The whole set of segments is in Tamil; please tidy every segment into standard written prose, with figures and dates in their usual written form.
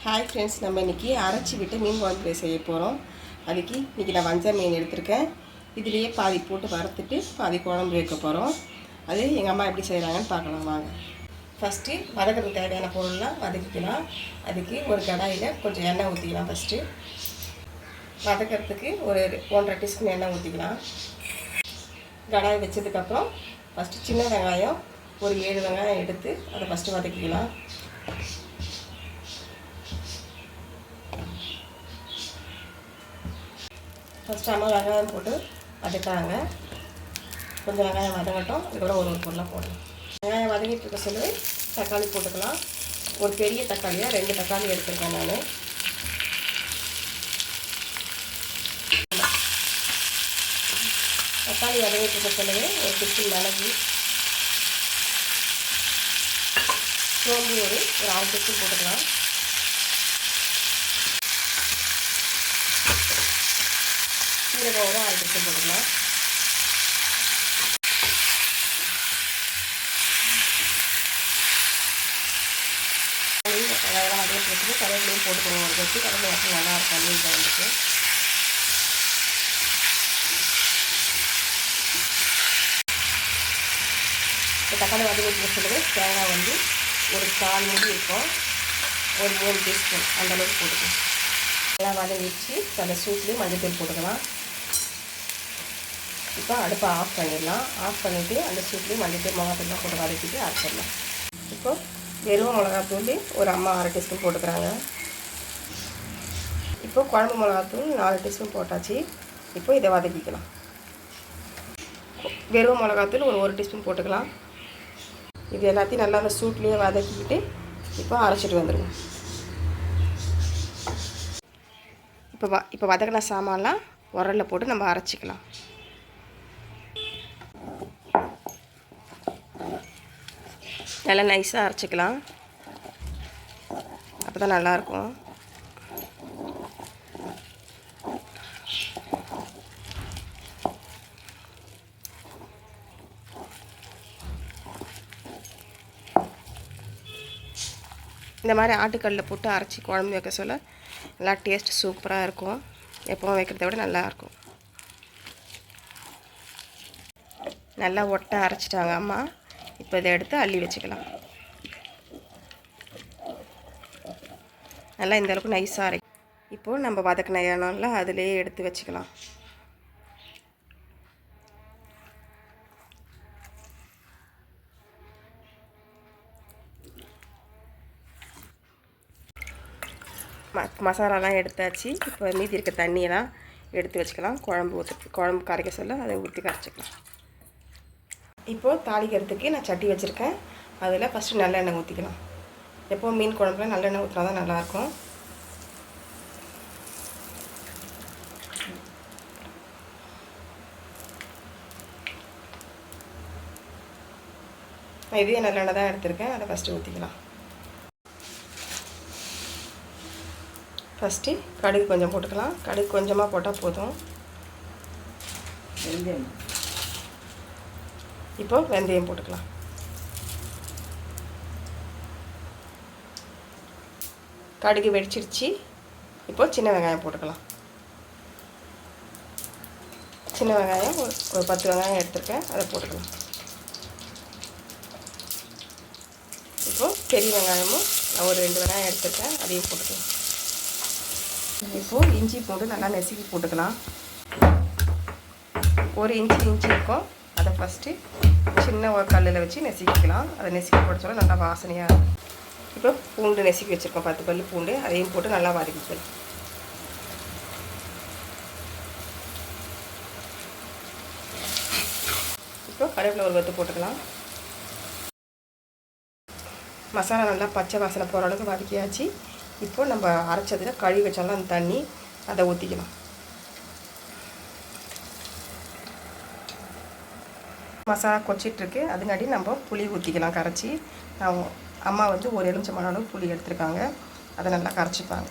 ஹாய் ஃப்ரெண்ட்ஸ், நம்ம இன்றைக்கி அரைச்சி விட்டு மீன் குழம்பு செய்ய போகிறோம். அதுக்கு இன்றைக்கி நான் வஞ்சர மீன் எடுத்திருக்கேன். இதுலேயே பாதி போட்டு வறுத்துட்டு பாதி குழம்பு வைக்க போகிறோம். அது எங்கள் அம்மா எப்படி செய்கிறாங்கன்னு பார்க்கலாம் வாங்க. ஃபஸ்ட்டு வதக்கிறதுக்கு தேவையான பொருள்லாம் வதக்கிக்கலாம். அதுக்கு ஒரு கடாயில் கொஞ்சம் எண்ணெய் ஊற்றிக்கலாம். ஃபஸ்ட்டு வதக்கிறதுக்கு ஒரு 1.5 டீஸ்பூன் எண்ணெய் ஊற்றிக்கலாம். கடாய் வச்சதுக்கப்புறம் ஃபஸ்ட்டு சின்ன வெங்காயம் ஒரு 7 வெங்காயம் எடுத்து அதை ஃபஸ்ட்டு வதக்கிக்கலாம். ஃபஸ்ட்டு அம்மா வெங்காயம் போட்டு வதக்கிறாங்க. கொஞ்சம் வெங்காயம் வதங்கட்டும். அதுக்கப்புறம் ஒரு பொருளாக போடணும். வெங்காயம் வதங்கிட்டு இருக்க சொல்லி தக்காளி போட்டுக்கலாம். ஒரு பெரிய தக்காளியாக 2 தக்காளி எடுத்துருக்கேன் நான். தக்காளி வதங்கிட்டு இருக்க சொல்லி ஒரு டீஸ்பூன் மிளகு, சோம்பு ஒரு 1/2 டீஸ்பூன் போட்டுக்கலாம். சீரகம் ஒரு 1/2 டீஸ்பூன் போட்டுக்கலாம். அதெல்லாம் அதே போட்டு கருவேப்பிலையும் போட்டுக்கணும். ஒரு கொட்டி கலந்து வச்சு நல்லாயிருக்கும் மீன் குழம்புக்கு. இப்போ தக்காளி வதக்கி சொல்லுறது தேங்காய் வந்து ஒரு 4 மூடி இருக்கும். ஒரு 3 டீஸ்பூன் அந்தளவுக்கு போட்டுக்கலாம். எல்லாம் வதங்கிடுச்சு. அந்த சூட்லேயும் மஞ்சள் போட்டுக்கலாம். இப்போ அடுப்பை ஆஃப் பண்ணிடலாம். ஆஃப் பண்ணிவிட்டு அந்த சூட்லேயும் மஞ்சள் மிளகாத்தூள்லாம் போட்டு வதக்கிட்டு அரைச்சிடலாம். இப்போ வெறும் மிளகாத்தூள் ஒரு அம்மா 1/2 டீஸ்பூன் போட்டுக்கிறாங்க. இப்போ குழம்பு மிளகாத்தூள் 4 டீஸ்பூன் போட்டாச்சு. இப்போ இதை வதக்கிக்கலாம். வெறும் மிளகாத்தூள் ஒரு 1 டீஸ்பூன் போட்டுக்கலாம். இது எல்லாத்தையும் நல்லா அந்த சூட்லேயே வதக்கிக்கிட்டு இப்போ அரைச்சிட்டு வந்துடுங்க. இப்போ வதக்கின சாமான்லாம் உரலில் போட்டு நம்ம அரைச்சிக்கலாம். நல்லா நைஸாக அரைச்சிக்கலாம். அப்போ தான் நல்லாயிருக்கும். இந்த மாதிரி ஆட்டுக்கல்லில் போட்டு அரைச்சி குழம்பு வைக்க சொல்ல நல்லா டேஸ்ட் சூப்பராக இருக்கும். எப்போவும் வைக்கிறத விட நல்லாயிருக்கும். நல்லா ஒட்டை அரைச்சிட்டாங்க அம்மா. இப்போ இதை எடுத்து அள்ளி வச்சுக்கலாம். நல்லா இந்த அளவுக்கு நைஸாக அரை. இப்போது நம்ம வதக்கின எண்ணெய்ல அதிலே எடுத்து வச்சுக்கலாம். மசாலாலாம் எடுத்தாச்சு. இப்போ மீதி இருக்க தண்ணியெல்லாம் எடுத்து வச்சுக்கலாம். குழம்பு கரைக்க சொல்ல அதை ஊற்றி கரைச்சிக்கலாம். இப்போது தாளிக்கிறதுக்கு நான் சட்டி வச்சுருக்கேன். அதில் ஃபஸ்ட்டு நல்லெண்ணெய் ஊற்றிக்கலாம். எப்போது மீன் குழம்புல நல்லெண்ணெய் ஊற்றினா தான் நல்லாயிருக்கும். நான் இதே நல்லெண்ணெய் தான் எடுத்திருக்கேன். அதை ஃபஸ்ட்டு ஊற்றிக்கலாம். ஃபஸ்ட்டு கடுகு கொஞ்சம் போட்டுக்கலாம். கடுகு கொஞ்சமாக போட்டால் போதும். இப்போ வெந்தயம் போட்டுக்கலாம். கடுகு வெடிச்சிருச்சு. இப்போது சின்ன வெங்காயம் போட்டுக்கலாம். சின்ன வெங்காயம் ஒரு 10 வெங்காயம் எடுத்துருக்கேன். அதை போட்டுக்கலாம். இப்போது பெரிய வெங்காயமும் நான் ஒரு 2 வெங்காயம் எடுத்துருக்கேன். அதையும் போட்டுக்கலாம். இப்போது இஞ்சி போட்டு நல்லா நெசுக்கி போட்டுக்கலாம். 1 இன்ச்சு இருக்கும். அதை ஃபஸ்ட்டு சின்ன ஒரு கல்லில் வச்சு நெசுக்கிக்கலாம். அதை நெசுக்கி போட சொல்ல நல்லா வாசனையாக இருக்கும். இப்போ பூண்டு நெசுக்கி வச்சுருக்கோம். 10 பல் பூண்டு. அதையும் போட்டு நல்லா வதக்கிக்கலாம். இப்போ கருவேப்பிலை ஒரு 10 போட்டுக்கலாம். மசாலா நல்லா பச்சை வாசனை போகிற அளவுக்கு வதக்கியாச்சு. இப்போது நம்ம அரைச்சதில் கழுவி வச்சாலும் அந்த தண்ணி அதை ஊற்றிக்கலாம். மசாலா கொச்சிட்ருக்கு. அதுங்காட்டி நம்ம புளி ஊற்றிக்கலாம் கரைச்சி. அம்மா வந்து ஒரு எலுமிச்சம்பழம் அளவு புளி எடுத்துருக்காங்க. அதை நல்லா கரைச்சிப்பாங்க.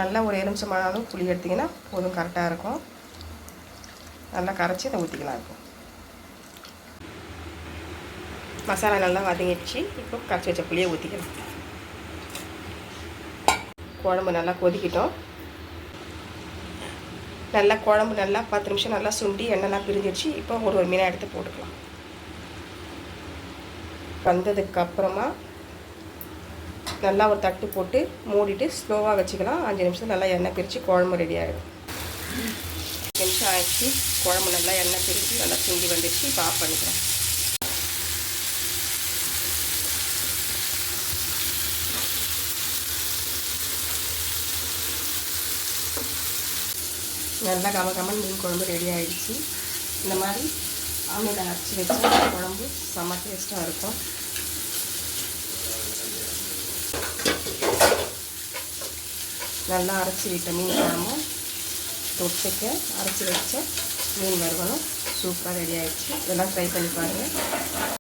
நல்லா ஒரு எலுமிச்சம்பழம் அளவு புளி எடுத்திங்கன்னா போதும், கரெக்டாக இருக்கும். நல்லா கரைச்சி அதை ஊற்றிக்கலாம். இருக்கும் மசாலா நல்லா வதங்கிடுச்சு. இப்போ கரைச்சி வச்ச புளியை ஊற்றிக்கலாம். குழம்பு நல்லா கொதிக்கிட்டோம். நல்லா குழம்பு நல்லா 10 நிமிஷம் நல்லா சுண்டி எண்ணெய்லாம் பிரிஞ்சிடுச்சு. இப்போ ஒரு மீனாக எடுத்து போட்டுக்கலாம். வந்ததுக்கப்புறமா நல்லா ஒரு தட்டு போட்டு மூடிட்டு ஸ்லோவாக வச்சுக்கலாம். 5 நிமிஷம் நல்லா எண்ணெய் பிரித்து குழம்பு ரெடி ஆகிடும். 5 நிமிஷம் ஆகிடுச்சு. குழம்பு நல்லா எண்ணெய் பிரித்து நல்லா சுண்டி வந்துடுச்சு. இப்போ ஆஃப் பண்ணிக்கலாம். நல்லா கமகமன் மீன் குழம்பு ரெடி ஆகிடுச்சு. இந்த மாதிரி ஆமையில் அரைச்சி வச்சா குழம்பு செம்ம டேஸ்ட்டாக இருக்கும். நல்லா அரைச்சி விட்ட மீன் குழம்பும் தொட்டுக்க அரைச்சி வச்ச மீன் வறுவலும் சூப்பராக ரெடி ஆகிடுச்சு. இதெல்லாம் ட்ரை பண்ணி பாருங்கள்.